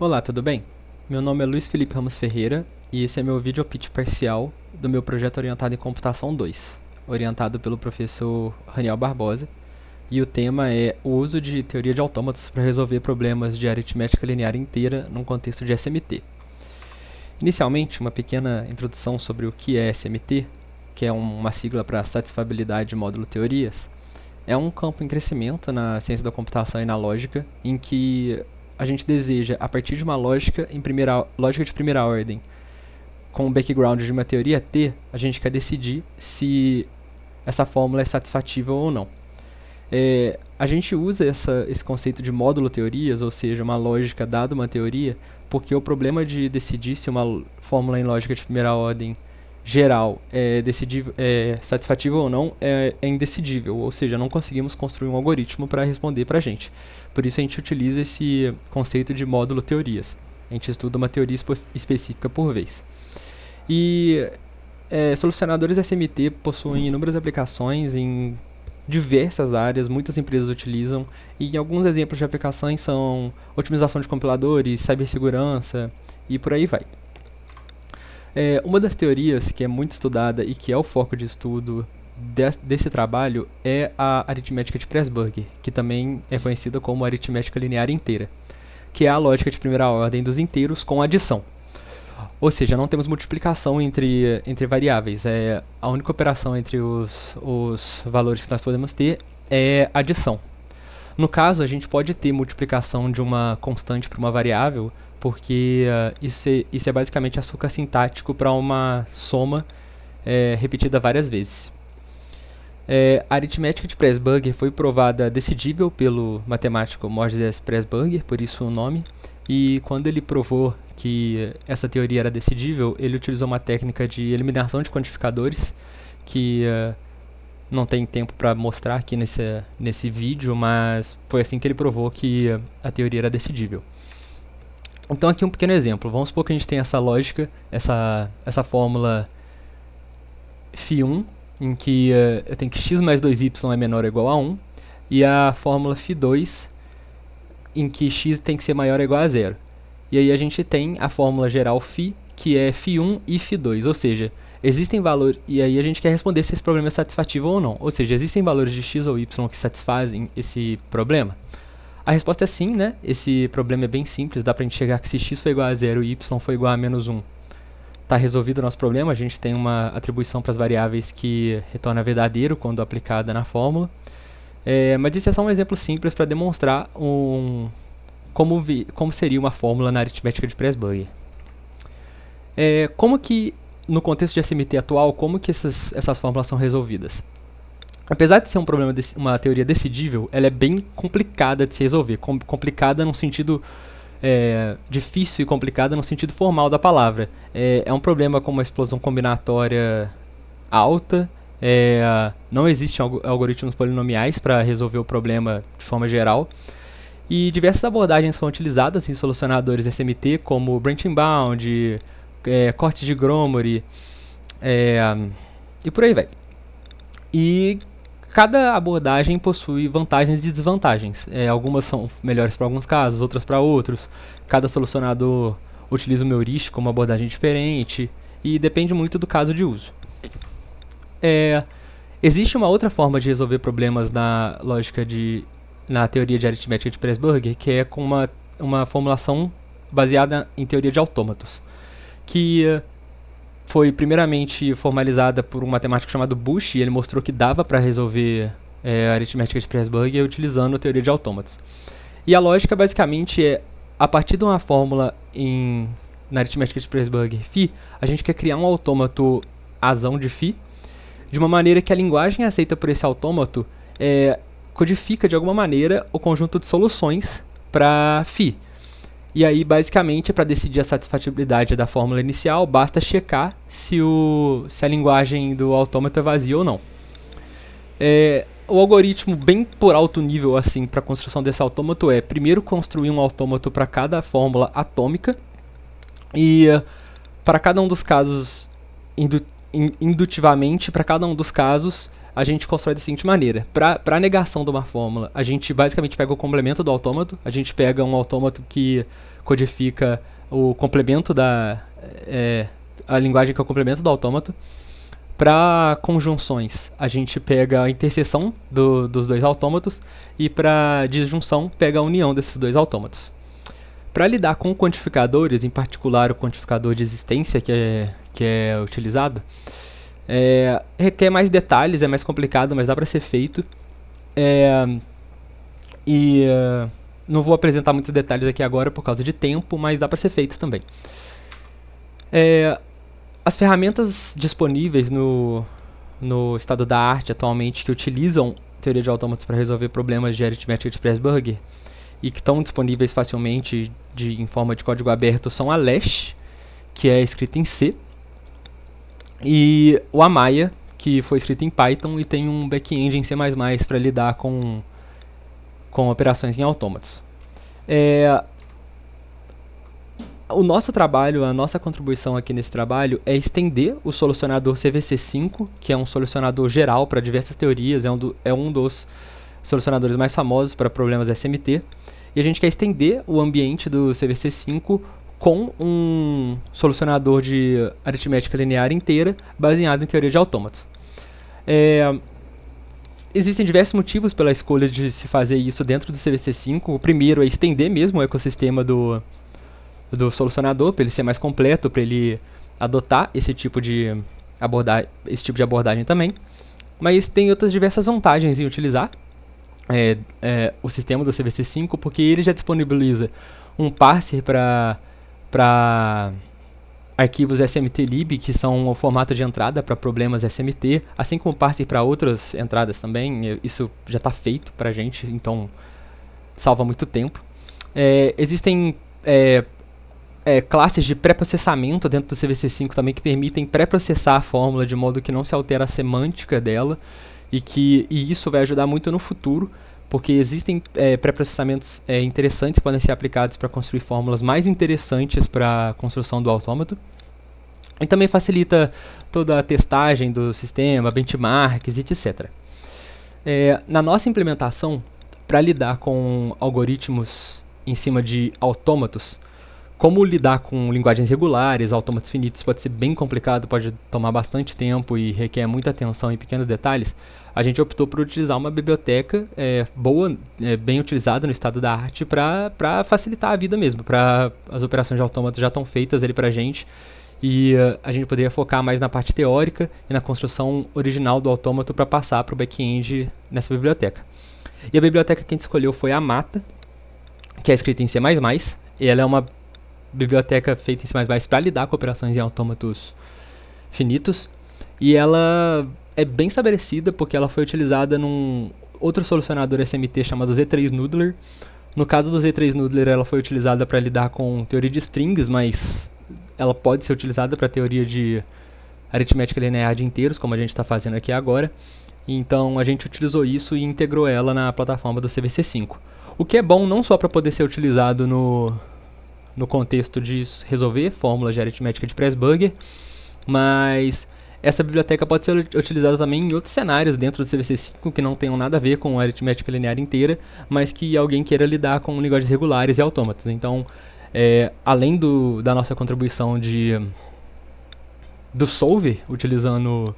Olá, tudo bem? Meu nome é Luiz Felipe Ramos Ferreira e esse é meu vídeo pitch parcial do meu projeto orientado em computação 2, orientado pelo professor Raniel Barbosa, e o tema é o uso de teoria de autômatos para resolver problemas de aritmética linear inteira num contexto de SMT. Inicialmente, uma pequena introdução sobre o que é SMT, que é uma sigla para satisfabilidade de módulo teorias. É um campo em crescimento na ciência da computação e na lógica, em que a gente deseja, a partir de uma lógica de primeira ordem, com o background de uma teoria T, a gente quer decidir se essa fórmula é satisfatível ou não. A gente usa esse conceito de módulo teorias, ou seja, uma lógica dada uma teoria, porque o problema de decidir se uma fórmula em lógica de primeira ordem geral é satisfatível ou não é indecidível, ou seja, não conseguimos construir um algoritmo para responder para a gente. Por isso a gente utiliza esse conceito de módulo teorias. A gente estuda uma teoria específica por vez. E solucionadores SMT possuem inúmeras aplicações em diversas áreas, muitas empresas utilizam, e alguns exemplos de aplicações são otimização de compiladores, cibersegurança e por aí vai. Uma das teorias que é muito estudada e que é o foco de estudo desse trabalho é a aritmética de Presburger, que também é conhecida como aritmética linear inteira, que é a lógica de primeira ordem dos inteiros com adição. Ou seja, não temos multiplicação entre variáveis. A única operação entre os valores que nós podemos ter é adição. No caso, a gente pode ter multiplicação de uma constante para uma variável, porque isso é basicamente açúcar sintático para uma soma repetida várias vezes. A aritmética de Presburger foi provada decidível pelo matemático Moses Presburger, por isso o nome, e quando ele provou que essa teoria era decidível, ele utilizou uma técnica de eliminação de quantificadores, que não tem tempo para mostrar aqui nesse vídeo, mas foi assim que ele provou que a teoria era decidível. Então aqui um pequeno exemplo. Vamos supor que a gente tem essa lógica, essa fórmula φ1, em que eu tenho que x mais 2y é menor ou igual a 1, e a fórmula φ2, em que x tem que ser maior ou igual a 0. E aí a gente tem a fórmula geral φ, que é φ1 e φ2, ou seja, existem valores, e aí a gente quer responder se esse problema é satisfativo ou não, ou seja, existem valores de x ou y que satisfazem esse problema? A resposta é sim, né? Esse problema é bem simples, dá pra gente chegar que se x for igual a 0 e y for igual a menos 1, está resolvido o nosso problema. A gente tem uma atribuição para as variáveis que retorna verdadeiro quando aplicada na fórmula. Mas isso é só um exemplo simples para demonstrar como seria uma fórmula na aritmética de Presburger. Como que, no contexto de SMT atual, como que essas fórmulas são resolvidas? Apesar de ser uma teoria decidível, ela é bem complicada de se resolver. Complicada no sentido difícil e complicada no sentido formal da palavra. É um problema com uma explosão combinatória alta. Não existem algoritmos polinomiais para resolver o problema de forma geral. E diversas abordagens são utilizadas em solucionadores SMT, como branching bound, corte de Gromov, e por aí vai. E cada abordagem possui vantagens e desvantagens. Algumas são melhores para alguns casos, outras para outros. Cada solucionador utiliza uma heurística, uma abordagem diferente, e depende muito do caso de uso. Existe uma outra forma de resolver problemas na teoria de aritmética de Presburger, que é com uma formulação baseada em teoria de autômatos, que foi primeiramente formalizada por um matemático chamado Bush, e ele mostrou que dava para resolver a aritmética de Presburger utilizando a teoria de autômatos. E a lógica basicamente é, a partir de uma fórmula na aritmética de Presburger φ, a gente quer criar um autômato azão de φ, de uma maneira que a linguagem aceita por esse autômato codifica de alguma maneira o conjunto de soluções para φ. E aí, basicamente, para decidir a satisfatibilidade da fórmula inicial, basta checar se a linguagem do autômato é vazia ou não. O algoritmo bem por alto nível assim para a construção desse autômato é primeiro construir um autômato para cada fórmula atômica, e para cada um dos casos, indutivamente, para cada um dos casos, a gente constrói da seguinte maneira. Para a negação de uma fórmula, a gente basicamente pega o complemento do autômato, a gente pega um autômato que codifica o complemento a linguagem que é o complemento do autômato. Para conjunções, a gente pega a interseção dos dois autômatos, e para disjunção, pega a união desses dois autômatos. Para lidar com quantificadores, em particular o quantificador de existência que é utilizado, requer mais detalhes, é mais complicado, mas dá para ser feito. Não vou apresentar muitos detalhes aqui agora por causa de tempo, mas dá para ser feito também. As ferramentas disponíveis no estado da arte atualmente que utilizam teoria de autômatos para resolver problemas de aritmética de Presburger e que estão disponíveis facilmente em forma de código aberto são a Lash, que é escrita em C, e o Amaya, que foi escrito em Python e tem um back-end em C++ para lidar com operações em autômatos. O nosso trabalho, a nossa contribuição aqui nesse trabalho é estender o solucionador CVC5, que é um solucionador geral para diversas teorias, é um dos solucionadores mais famosos para problemas SMT, e a gente quer estender o ambiente do CVC5 com um solucionador de aritmética linear inteira baseado em teoria de autômatos. Existem diversos motivos pela escolha de se fazer isso dentro do CVC5. O primeiro é estender mesmo o ecossistema do solucionador, para ele ser mais completo, para ele adotar esse tipo de abordagem também. Mas tem outras diversas vantagens em utilizar o sistema do CVC5, porque ele já disponibiliza um parser para arquivos SMT-lib, que são o formato de entrada para problemas SMT, assim como parser para outras entradas também. Isso já está feito para a gente, então salva muito tempo. Existem classes de pré-processamento dentro do CVC5 também que permitem pré-processar a fórmula de modo que não se altera a semântica dela, e isso vai ajudar muito no futuro, porque existem pré-processamentos interessantes que podem ser aplicados para construir fórmulas mais interessantes para a construção do autômato. E também facilita toda a testagem do sistema, benchmarks, etc. Na nossa implementação, para lidar com algoritmos em cima de autômatos, como lidar com linguagens regulares, autômatos finitos, pode ser bem complicado, pode tomar bastante tempo e requer muita atenção em pequenos detalhes, a gente optou por utilizar uma biblioteca boa, bem utilizada no estado da arte, para facilitar a vida mesmo. As operações de autômatos já estão feitas ali para a gente, e a gente poderia focar mais na parte teórica e na construção original do autômato para passar para o back-end nessa biblioteca. E a biblioteca que a gente escolheu foi a Mata, que é escrita em C++, e ela é uma biblioteca feita em C++ para lidar com operações em autômatos finitos, e ela é bem estabelecida porque ela foi utilizada num outro solucionador SMT chamado Z3 Noodler. No caso do Z3 Noodler, ela foi utilizada para lidar com teoria de strings, mas ela pode ser utilizada para teoria de aritmética linear de inteiros, como a gente está fazendo aqui agora. Então a gente utilizou isso e integrou ela na plataforma do CVC5. O que é bom não só para poder ser utilizado no contexto de resolver fórmulas de aritmética de Presburger, mas essa biblioteca pode ser utilizada também em outros cenários dentro do CVC5 que não tenham nada a ver com a aritmética linear inteira, mas que alguém queira lidar com linguagens regulares e autômatos. Então, além da nossa contribuição do solver, utilizando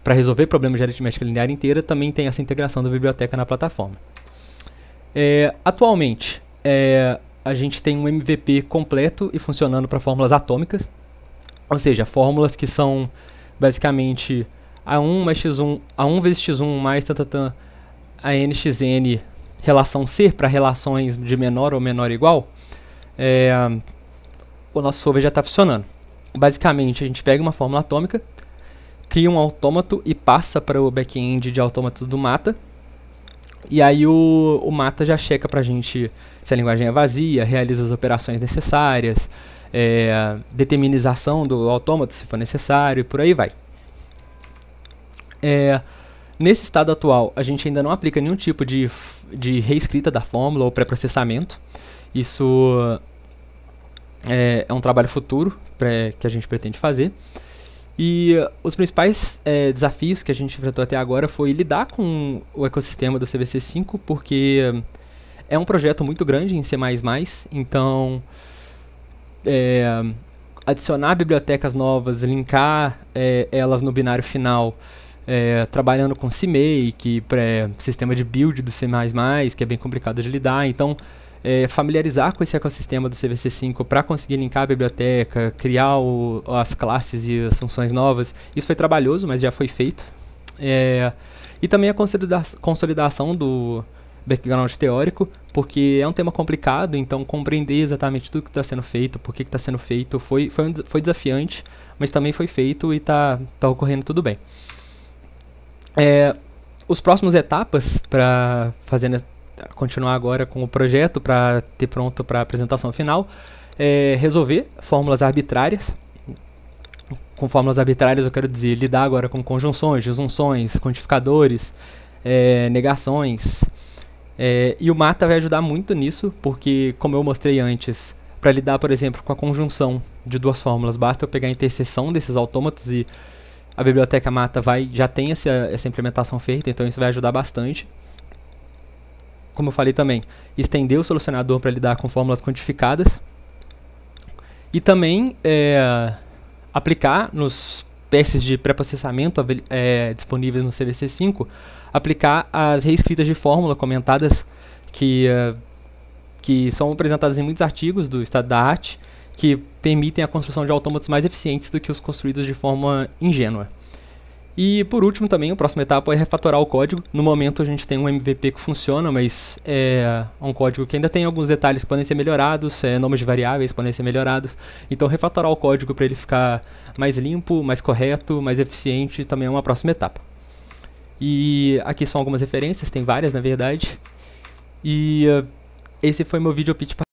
para resolver problemas de aritmética linear inteira, também tem essa integração da biblioteca na plataforma. Atualmente, a gente tem um MVP completo e funcionando para fórmulas atômicas, ou seja, fórmulas que são basicamente A1 mais x1, A1 vezes x1 mais tantatã, a nxn relação C para relações de menor ou menor ou igual. O nosso solver já está funcionando. Basicamente, a gente pega uma fórmula atômica, cria um autômato e passa para o back-end de autômatos do Mata. E aí o Mata já checa para a gente se a linguagem é vazia, realiza as operações necessárias, determinização do autômato se for necessário, e por aí vai. Nesse estado atual, a gente ainda não aplica nenhum tipo de reescrita da fórmula ou pré-processamento. Isso é um trabalho futuro que a gente pretende fazer. E os principais desafios que a gente enfrentou até agora foi lidar com o ecossistema do CVC5, porque é um projeto muito grande em C++, então adicionar bibliotecas novas, linkar elas no binário final, trabalhando com CMake, sistema de build do C++, que é bem complicado de lidar. Então, familiarizar com esse ecossistema do CVC5 para conseguir linkar a biblioteca, criar as classes e as funções novas, isso foi trabalhoso, mas já foi feito. E também a consolidação do background teórico, porque é um tema complicado, então compreender exatamente tudo que está sendo feito, por que está sendo feito, foi desafiante, mas também foi feito e está ocorrendo tudo bem. Os próximos etapas para continuar agora com o projeto, para ter pronto para a apresentação final, resolver fórmulas arbitrárias. Com fórmulas arbitrárias eu quero dizer lidar agora com conjunções, disjunções, quantificadores, negações. E o Mata vai ajudar muito nisso, porque, como eu mostrei antes, para lidar, por exemplo, com a conjunção de duas fórmulas, basta eu pegar a interseção desses autômatos e a biblioteca Mata já tem essa implementação feita, então isso vai ajudar bastante. Como eu falei também, estender o solucionador para lidar com fórmulas quantificadas. E também aplicar nos PSs de pré-processamento disponíveis no CVC5, aplicar as reescritas de fórmula comentadas que são apresentadas em muitos artigos do estado da arte, que permitem a construção de autômatos mais eficientes do que os construídos de forma ingênua. E por último também, a próxima etapa é refatorar o código. No momento a gente tem um MVP que funciona, mas é um código que ainda tem alguns detalhes que podem ser melhorados, nomes de variáveis podem ser melhorados. Então refatorar o código para ele ficar mais limpo, mais correto, mais eficiente também é uma próxima etapa. E aqui são algumas referências, tem várias na verdade. E esse foi meu vídeo pitch